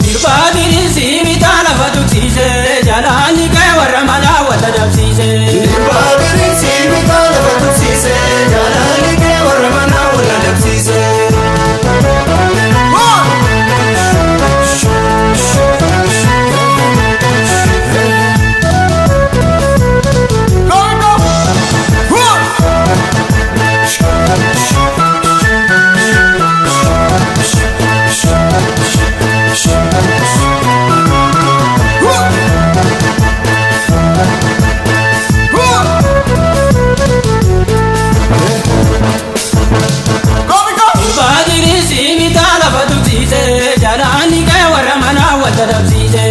Dirbaadiri siibita lafa tuqsiise jalaanni kee warra manaa wata dabsiise. Dirbaadiri siibita lafa tuqsiise jalaanni kee warra manaa wata dabsiise. Dirbaadiri siibita lafa tuqsiise jalaanni kee warra manaa wata dabsiise.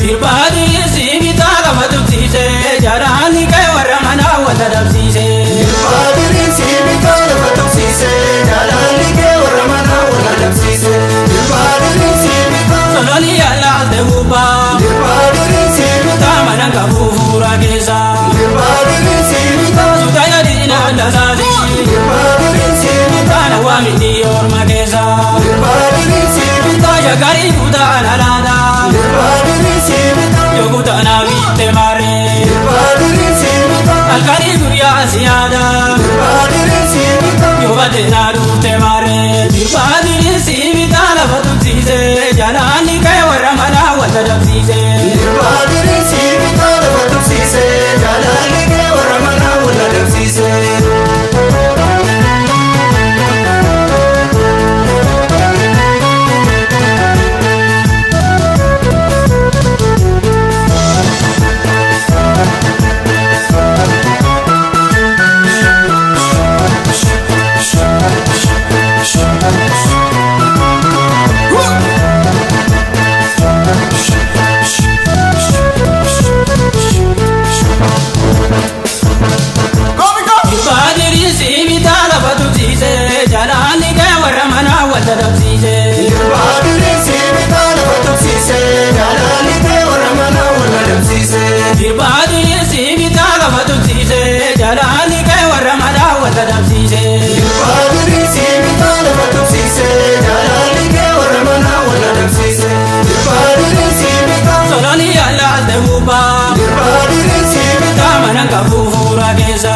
Dirbaadiri siibita lafa tuqsiise jalaanni kee warra manaa wata dabsiise. Dirbaadiri siibita lafa tuqsiise jalaanni kee warra manaa wata dabsiise. Dirbaadiri siibita sololi yaalaalte gubbaa. Dirbaadiri siibita mana qabu fuula keessa. Dirbaadiri siibita sutaya diinaa dasaasi. Dirbaadiri siibita waamini orma keessa. Dirbaadiri siibita shagarii kutaa lalaata. Dirbaadiri siibita yoo kutaa biitte maaree. Dirbaadiri siibita halkanii guyyaa siyaada. Dirbaadiri siibita yoo baddeenaa duute maaree. Dirbaadiri siibita lafa tuqsiise jalaanni kee warra manaa wata dabsiise. Dirbaadiri siibita lafa tuqsiise jalaanni kee warra manaa wata dabsiise. Dirbaadiri siibita lafa tuqsiise jalaanni kee warra manaa wata dabsiise. Dirbaadiri siibita lafa tuqsiise jalaanni kee warra manaa wata dabsiise. Dirbaadiri siibita lafa tuqsiise jalaanni kee warra manaa wata dabsiise. Dirbaadiri siibita lafa tuqsiise jalaanni kee warra manaa wata dabsiise. Dirbaadiri siibita sololi yaalaalte gubbaa. Dirbaadiri siibita mana qabu fuula keessa.